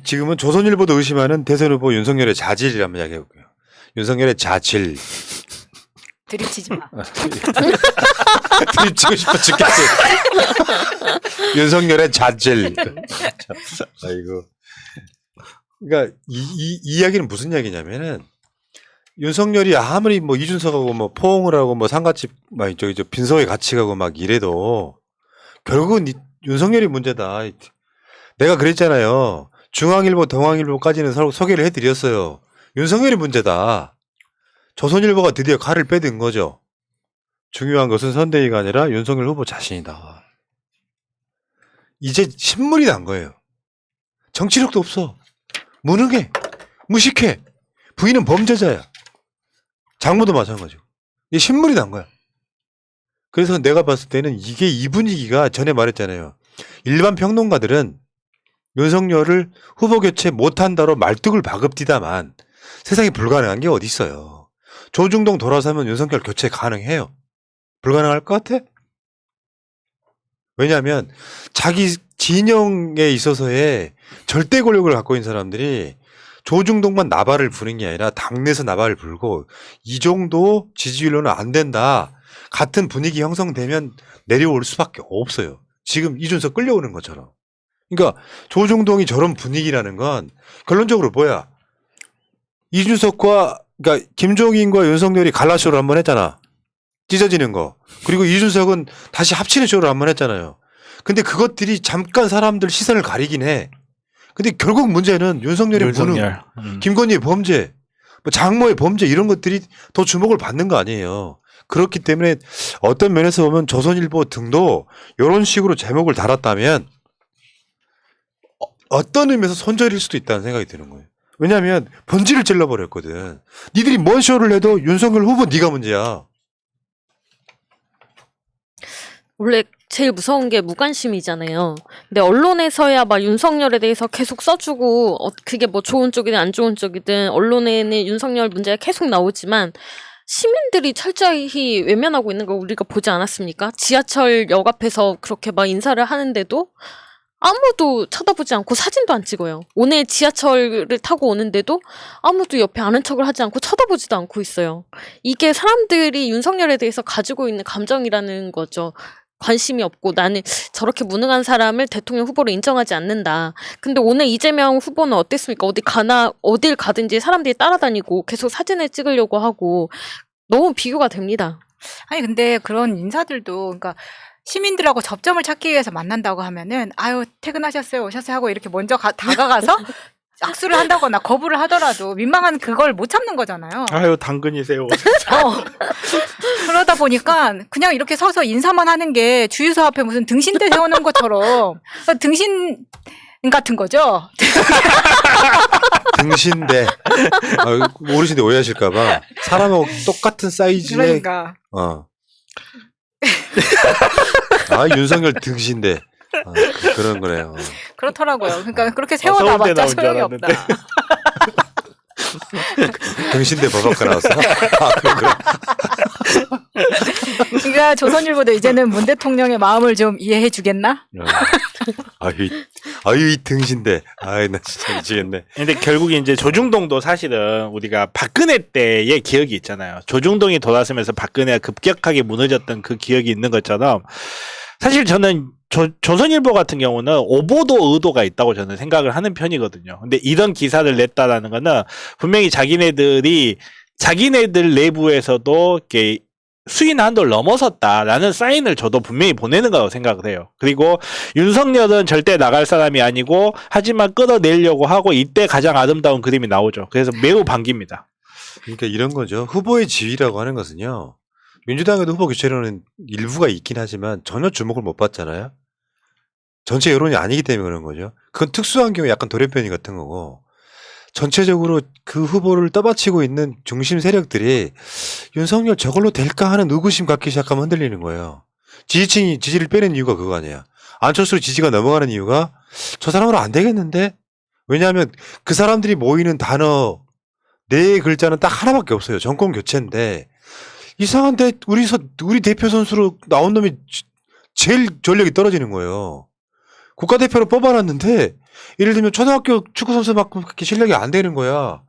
지금은 조선일보도 의심하는 대선 후보 윤석열의 자질을 한번 이야기해볼게요. 윤석열의 자질. 들이치지 마. 들이치고 싶어 죽겠어요. 윤석열의 자질. 아이고. 그러니까 이 이야기는 무슨 이야기냐면은 윤석열이 아무리 뭐 이준석하고 뭐 포옹을 하고 뭐 상가집 막 저기 저 빈소에 같이 가고 막 이래도 결국은 윤석열이 문제다. 내가 그랬잖아요. 중앙일보, 동아일보까지는 서로 소개를 해드렸어요. 윤석열이 문제다. 조선일보가 드디어 칼을 빼든 거죠. 중요한 것은 선대위가 아니라 윤석열 후보 자신이다. 이제 신물이 난 거예요. 정치력도 없어. 무능해. 무식해. 부인은 범죄자야. 장모도 마찬가지고. 이게 신물이 난 거야. 그래서 내가 봤을 때는 이게 이 분위기가 전에 말했잖아요. 일반 평론가들은 윤석열을 후보 교체 못한다로 말뚝을 박읍디다만 세상에 불가능한 게 어디 있어요. 조중동 돌아서면 윤석열 교체 가능해요. 불가능할 것 같아? 왜냐하면 자기 진영에 있어서의 절대 권력을 갖고 있는 사람들이 조중동만 나발을 부는 게 아니라 당내에서 나발을 불고 이 정도 지지율로는 안 된다. 같은 분위기 형성되면 내려올 수밖에 없어요. 지금 이준석 끌려오는 것처럼. 그러니까 조중동이 저런 분위기라는 건 결론적으로 뭐야? 이준석과 그러니까 김종인과 윤석열이 갈라쇼를 한번 했잖아. 찢어지는 거. 그리고 이준석은 다시 합치는 쇼를 한번 했잖아요. 근데 그것들이 잠깐 사람들 시선을 가리긴 해. 근데 결국 문제는 윤석열의 무능, 김건희의 범죄, 뭐 장모의 범죄 이런 것들이 더 주목을 받는 거 아니에요. 그렇기 때문에 어떤 면에서 보면 조선일보 등도 이런 식으로 제목을 달았다면 어떤 의미에서 손절일 수도 있다는 생각이 드는 거예요. 왜냐하면 본질을 찔러버렸거든. 니들이 뭔 쇼를 해도 윤석열 후보 네가 문제야. 원래 제일 무서운 게 무관심이잖아요. 근데 언론에서야 막 윤석열에 대해서 계속 써주고 그게 뭐 좋은 쪽이든 안 좋은 쪽이든 언론에는 윤석열 문제가 계속 나오지만 시민들이 철저히 외면하고 있는 걸 우리가 보지 않았습니까? 지하철역 앞에서 그렇게 막 인사를 하는데도 아무도 쳐다보지 않고 사진도 안 찍어요. 오늘 지하철을 타고 오는데도 아무도 옆에 아는 척을 하지 않고 쳐다보지도 않고 있어요. 이게 사람들이 윤석열에 대해서 가지고 있는 감정이라는 거죠. 관심이 없고 나는 저렇게 무능한 사람을 대통령 후보로 인정하지 않는다. 근데 오늘 이재명 후보는 어땠습니까? 어딜 가든지 사람들이 따라다니고 계속 사진을 찍으려고 하고 너무 비교가 됩니다. 아니 근데 그런 인사들도 그러니까 시민들하고 접점을 찾기 위해서 만난다고 하면은 아유 퇴근하셨어요 오셨어요 하고 이렇게 먼저 다가가서 악수를 한다거나 거부를 하더라도 민망한 그걸 못 참는 거잖아요. 아유 당근이세요. 그러다 보니까 그냥 이렇게 서서 인사만 하는 게 주유소 앞에 무슨 등신대 세워놓은 것처럼 등신 같은 거죠. 등신대. 어르신들 오해하실까봐 사람하고 똑같은 사이즈의 그러니까. 윤석열 등신대. 그런 거네요. 그렇더라고요. 그러니까 그렇게 세워놔봤자 소용이 없다. 등신대 법학과 나왔어. 그러니까 조선일보도 이제는 문 대통령의 마음을 좀 이해해 주겠나? 이 등신대. 나 진짜 미치겠네. 근데 결국에 이제 조중동도 사실은 우리가 박근혜 때의 기억이 있잖아요. 조중동이 돌아서면서 박근혜가 급격하게 무너졌던 그 기억이 있는 것처럼 사실 저는 조선일보 같은 경우는 오보도 의도가 있다고 저는 생각을 하는 편이거든요. 근데 이런 기사를 냈다라는 거는 분명히 자기네들 내부에서도 이렇게 수인 한도를 넘어섰다라는 사인을 저도 분명히 보내는 거라고 생각을 해요. 그리고 윤석열은 절대 나갈 사람이 아니고 하지만 끌어내려고 하고 이때 가장 아름다운 그림이 나오죠. 그래서 매우 반깁니다. 그러니까 이런 거죠. 후보의 지위라고 하는 것은요. 민주당에도 후보 교체론은 일부가 있긴 하지만 전혀 주목을 못 받잖아요. 전체 여론이 아니기 때문에 그런 거죠. 그건 특수한 경우에 약간 돌연변이 같은 거고 전체적으로 그 후보를 떠받치고 있는 중심 세력들이 윤석열 저걸로 될까 하는 의구심 갖기 시작하면 흔들리는 거예요. 지지층이 지지를 빼는 이유가 그거 아니야. 안철수로 지지가 넘어가는 이유가 저 사람으로 안 되겠는데? 왜냐하면 그 사람들이 모이는 단어 네 글자는 딱 하나밖에 없어요. 정권 교체인데 이상한데 우리 대표 선수로 나온 놈이 제일 전력이 떨어지는 거예요. 국가대표로 뽑아놨는데 예를 들면 초등학교 축구 선수만큼 그렇게 실력이 안 되는 거야.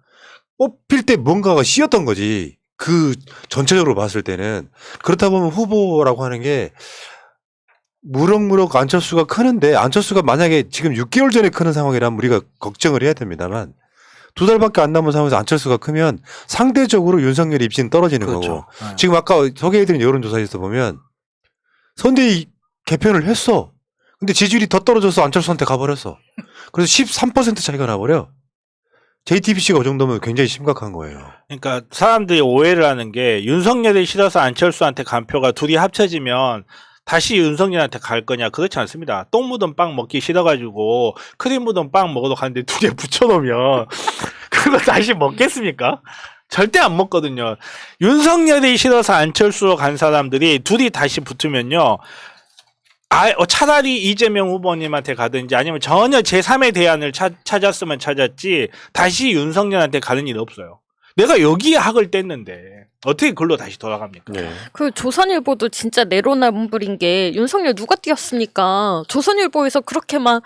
뽑힐 때 뭔가가 씌었던 거지. 그 전체적으로 봤을 때는. 그렇다 보면 후보라고 하는 게 무럭무럭 안철수가 크는데 안철수가 만약에 지금 6개월 전에 크는 상황이라면 우리가 걱정을 해야 됩니다만 2달밖에 안 남은 상황에서 안철수가 크면 상대적으로 윤석열의 입지는 떨어지는 그렇죠. 거고 지금 아까 소개해드린 여론조사에서 보면 선대위 개편을 했어. 근데 지지율이 더 떨어져서 안철수한테 가버렸어. 그래서 13% 차이가 나버려. JTBC가 그 정도면 굉장히 심각한 거예요. 그러니까 사람들이 오해를 하는 게 윤석열이 싫어서 안철수한테 간 표가 둘이 합쳐지면 다시 윤석열한테 갈 거냐? 그렇지 않습니다. 똥 묻은 빵 먹기 싫어가지고 크림 묻은 빵 먹어도 가는데 두 개 붙여놓으면 그거 다시 먹겠습니까? 절대 안 먹거든요. 윤석열이 싫어서 안철수로 간 사람들이 둘이 다시 붙으면요. 차라리 이재명 후보님한테 가든지 아니면 전혀 제3의 대안을 찾았으면 찾았지 다시 윤석열한테 가는 일 없어요. 내가 여기에 학을 뗐는데 어떻게 글로 다시 돌아갑니까? 네. 그 조선일보도 진짜 내로남불인 게 윤석열 누가 띄었습니까? 조선일보에서 그렇게 막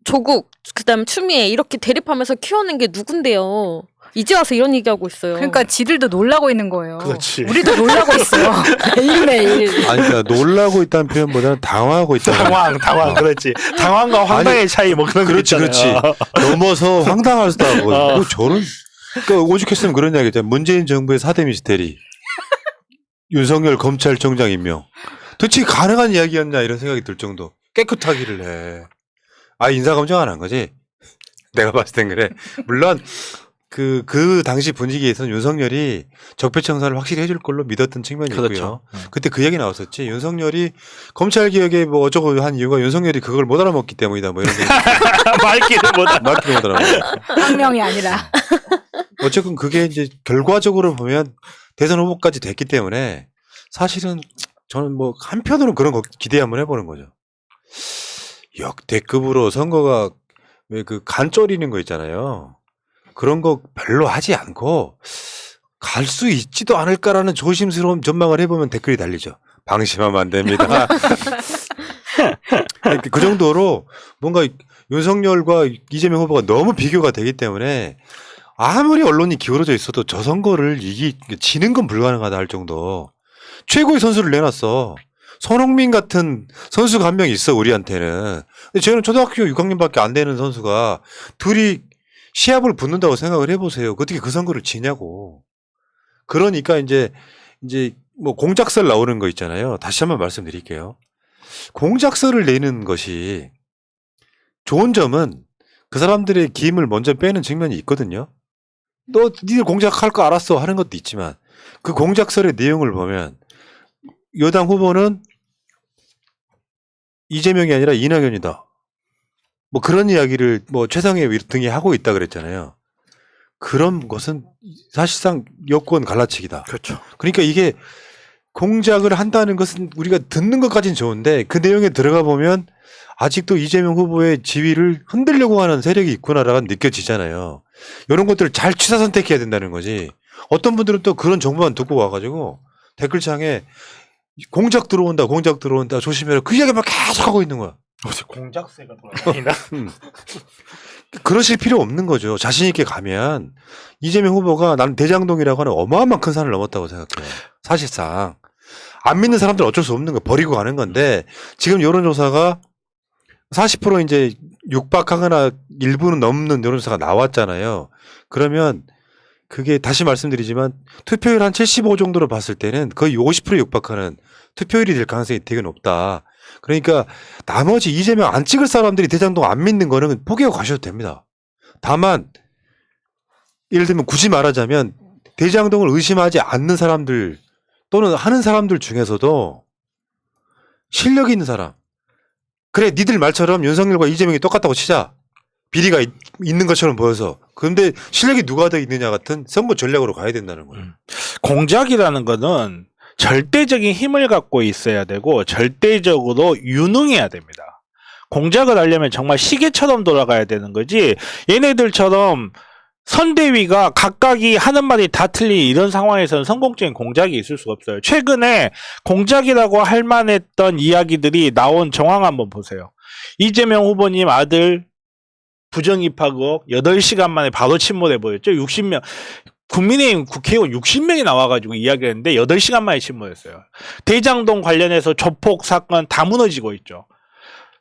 조국 그다음 추미애 이렇게 대립하면서 키워낸 게 누군데요? 이제 와서 이런 얘기하고 있어요. 그러니까 지들도 놀라고 있는 거예요. 그렇지. 우리도 놀라고 있어요. 매일매일. 아니, 그러니까 놀라고 있다는 표현보다는 당황하고 있다. 당황, 그렇지. 당황과 황당의 차이 뭐 그런 거 그렇지, 있잖아요. 그렇지. 넘어서 황당할 수도 하고. 뭐 저런, 그러니까 오죽했으면 그런 이야기 있잖아요. 문재인 정부의 4대 미스테리. 윤석열 검찰총장 임명. 도대체 가능한 이야기였냐 이런 생각이 들 정도. 깨끗하기를 해. 인사검증 안 한 거지? 내가 봤을 땐 그래. 물론, 그 당시 분위기에서는 윤석열이 적폐청산을 확실히 해줄 걸로 믿었던 측면이 그렇죠. 있고요. 그때 그 얘기 나왔었지. 윤석열이 검찰개혁에 뭐 어쩌고 한 이유가 윤석열이 그걸 못 알아먹기 때문이다. 뭐 이런 게. 말귀를 못 말귀를 못 알아먹어. 학명이 아니라. 어쨌든 그게 이제 결과적으로 보면 대선 후보까지 됐기 때문에 사실은 저는 뭐 한편으로는 그런 거 기대 한번 해보는 거죠. 역대급으로 선거가 왜 그 간 쪼리는 거 있잖아요. 그런 거 별로 하지 않고 갈 수 있지도 않을까라는 조심스러운 전망을 해보면 댓글이 달리죠. 방심하면 안 됩니다. 그 정도로 뭔가 윤석열과 이재명 후보가 너무 비교가 되기 때문에 아무리 언론이 기울어져 있어도 저 선거를 지는 건 불가능하다 할 정도 최고의 선수를 내놨어. 손흥민 같은 선수가 한 명 있어 우리한테는. 근데 저는 초등학교 6학년밖에 안 되는 선수가 둘이 시합을 붙는다고 생각을 해보세요. 어떻게 그 선거를 지냐고. 그러니까 이제 뭐 공작설 나오는 거 있잖아요. 다시 한번 말씀드릴게요. 공작설을 내는 것이 좋은 점은 그 사람들의 기임을 먼저 빼는 측면이 있거든요. 니들 공작할 거 알았어 하는 것도 있지만 그 공작설의 내용을 보면 여당 후보는 이재명이 아니라 이낙연이다. 뭐 그런 이야기를 뭐 최상위 등이 하고 있다 그랬잖아요. 그런 것은 사실상 여권 갈라치기다. 그렇죠. 그러니까 이게 공작을 한다는 것은 우리가 듣는 것까지는 좋은데 그 내용에 들어가 보면 아직도 이재명 후보의 지위를 흔들려고 하는 세력이 있구나라고 느껴지잖아요. 이런 것들을 잘 취사 선택해야 된다는 거지. 어떤 분들은 또 그런 정보만 듣고 와가지고 댓글창에 공작 들어온다 조심해라 그 이야기만 계속 하고 있는 거야. 공작새가 돌아다닌다. 그러실 필요 없는 거죠. 자신 있게 가면 이재명 후보가 나는 대장동이라고 하는 어마어마한 큰 산을 넘었다고 생각해요. 사실상 안 믿는 사람들은 어쩔 수 없는 거 버리고 가는 건데 지금 여론조사가 40% 이제 육박하거나 일부는 넘는 여론조사가 나왔잖아요. 그러면 그게 다시 말씀드리지만 투표율 한 75 정도로 봤을 때는 거의 50%에 육박하는 투표율이 될 가능성이 되게 높다. 그러니까 나머지 이재명 안 찍을 사람들이 대장동 안 믿는 거는 포기하고 가셔도 됩니다. 다만 예를 들면 굳이 말하자면 대장동을 의심하지 않는 사람들 또는 하는 사람들 중에서도 실력이 있는 사람 그래 니들 말처럼 윤석열과 이재명이 똑같다고 치자. 비리가 있는 것처럼 보여서 그런데 실력이 누가 더 있느냐 같은 선거 전략으로 가야 된다는 거예요. 공작이라는 거는 절대적인 힘을 갖고 있어야 되고 절대적으로 유능해야 됩니다. 공작을 하려면 정말 시계처럼 돌아가야 되는 거지 얘네들처럼 선대위가 각각이 하는 말이 다 틀린 이런 상황에서는 성공적인 공작이 있을 수가 없어요. 최근에 공작이라고 할 만했던 이야기들이 나온 정황 한번 보세요. 이재명 후보님 아들 부정입학 8시간 만에 바로 침몰해버렸죠. 60명. 국민의힘 국회의원 60명이 나와가지고 이야기를 했는데 8시간 만에 침몰했어요. 대장동 관련해서 조폭 사건 다 무너지고 있죠.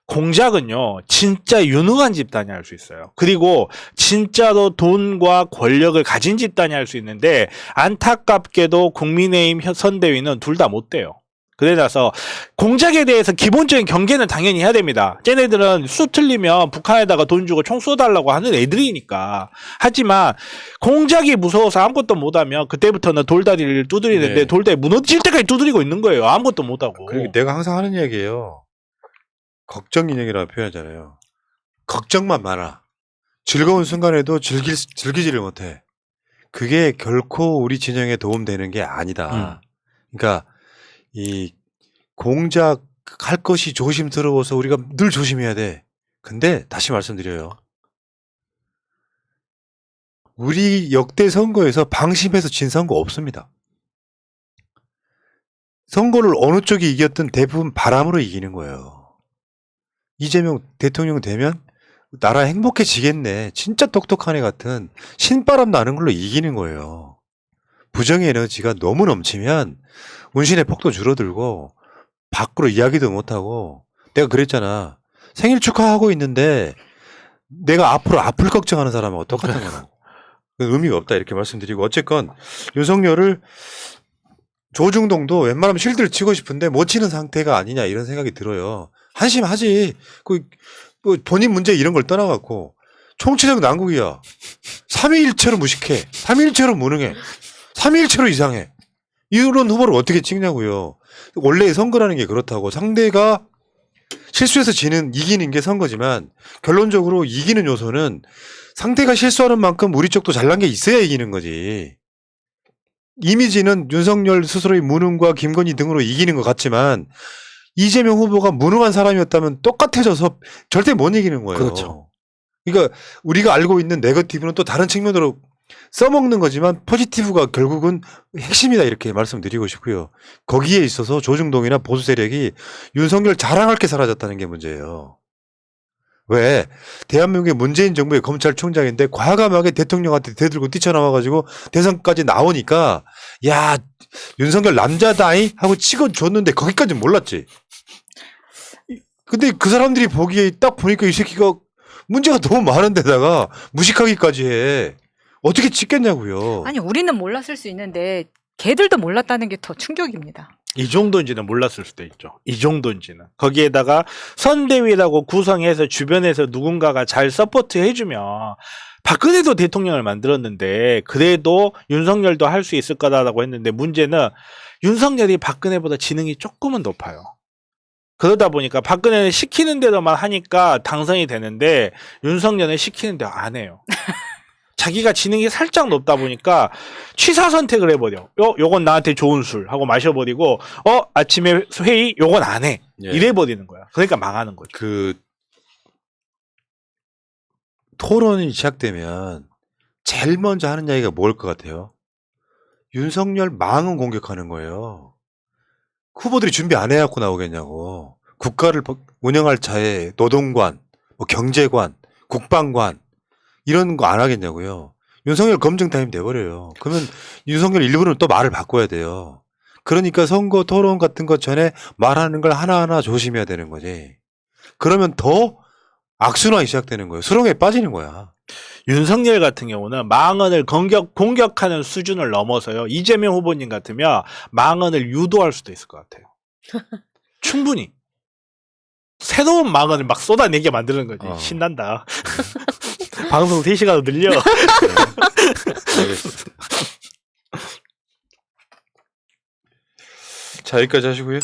공작은요, 진짜 유능한 집단이 할 수 있어요. 그리고 진짜로 돈과 권력을 가진 집단이 할 수 있는데, 안타깝게도 국민의힘 선대위는 둘 다 못 돼요. 그래서 공작에 대해서 기본적인 경계는 당연히 해야 됩니다. 쟤네들은 수 틀리면 북한에다가 돈 주고 총 쏘달라고 하는 애들이니까. 하지만 공작이 무서워서 아무것도 못하면 그때부터는 돌다리를 두드리는데 네. 돌다리 무너질 때까지 두드리고 있는 거예요. 아무것도 못하고. 그리고 내가 항상 하는 이야기예요. 걱정 인형이라고 표현하잖아요. 걱정만 많아. 즐거운 순간에도 즐기지를 못해. 그게 결코 우리 진영에 도움되는 게 아니다. 그러니까 이 공작할 것이 조심스러워서 우리가 늘 조심해야 돼. 근데 다시 말씀드려요. 우리 역대 선거에서 방심해서 진 선거 없습니다. 선거를 어느 쪽이 이겼든 대부분 바람으로 이기는 거예요. 이재명 대통령 되면 나라 행복해지겠네. 진짜 똑똑한 애 같은 신바람 나는 걸로 이기는 거예요. 부정의 에너지가 너무 넘치면 운신의 폭도 줄어들고 밖으로 이야기도 못하고 내가 그랬잖아. 생일 축하하고 있는데 내가 앞으로 아플 걱정하는 사람하고 똑같은 거라고. 의미가 없다 이렇게 말씀드리고 어쨌건 윤석열을 조중동도 웬만하면 쉴드를 치고 싶은데 못 치는 상태가 아니냐 이런 생각이 들어요. 한심하지. 뭐 본인 문제 이런 걸 떠나갖고 총체적 난국이야. 3.1일체로 무식해. 3.1일체로 무능해. 3.1일체로 이상해. 이런 후보를 어떻게 찍냐고요. 원래 선거라는 게 그렇다고 상대가 실수해서 이기는 게 선거지만 결론적으로 이기는 요소는 상대가 실수하는 만큼 우리 쪽도 잘난 게 있어야 이기는 거지. 이미지는 윤석열 스스로의 무능과 김건희 등으로 이기는 것 같지만 이재명 후보가 무능한 사람이었다면 똑같아져서 절대 못 이기는 거예요. 그렇죠. 그러니까 우리가 알고 있는 네거티브는 또 다른 측면으로 써먹는 거지만 포지티브가 결국은 핵심이다 이렇게 말씀드리고 싶고요. 거기에 있어서 조중동이나 보수 세력이 윤석열 자랑할 게 사라졌다는 게 문제예요. 왜? 대한민국의 문재인 정부의 검찰총장인데 과감하게 대통령한테 대들고 뛰쳐나와가지고 대선까지 나오니까 야 윤석열 남자다이 하고 찍어줬는데 거기까지 몰랐지. 근데 그 사람들이 보기에 딱 보니까 이 새끼가 문제가 너무 많은데다가 무식하기까지 해. 어떻게 찍겠냐고요. 아니 우리는 몰랐을 수 있는데 걔들도 몰랐다는 게 더 충격입니다. 이 정도인지는 몰랐을 수도 있죠. 이 정도인지는. 거기에다가 선대위라고 구성해서 주변에서 누군가가 잘 서포트 해주면 박근혜도 대통령을 만들었는데 그래도 윤석열도 할 수 있을 거다라고 했는데 문제는 윤석열이 박근혜보다 지능이 조금은 높아요. 그러다 보니까 박근혜는 시키는 대로만 하니까 당선이 되는데 윤석열은 시키는 대로 안 해요. 자기가 지능이 살짝 높다 보니까 취사 선택을 해버려. 요건 나한테 좋은 술 하고 마셔버리고 아침에 회의 요건 안 해. 예. 이래버리는 거야. 그러니까 망하는 거죠. 그 토론이 시작되면 제일 먼저 하는 이야기가 뭘 것 같아요? 윤석열 망은 공격하는 거예요. 후보들이 준비 안 해갖고 나오겠냐고. 국가를 운영할 차에 노동관, 뭐 경제관, 국방관 이런 거 안 하겠냐고요. 윤석열 검증 타임 돼버려요. 그러면 윤석열 일부는 또 말을 바꿔야 돼요. 그러니까 선거 토론 같은 것 전에 말하는 걸 하나하나 조심해야 되는 거지. 그러면 더 악순환이 시작되는 거예요. 수렁에 빠지는 거야. 윤석열 같은 경우는 망언을 공격하는 수준을 넘어서요. 이재명 후보님 같으면 망언을 유도할 수도 있을 것 같아요. 충분히. 새로운 망언을 막 쏟아내게 만드는 거지. 신난다. 방송 3시간 늘려. 알겠습니다. 자, 여기까지 하시고요.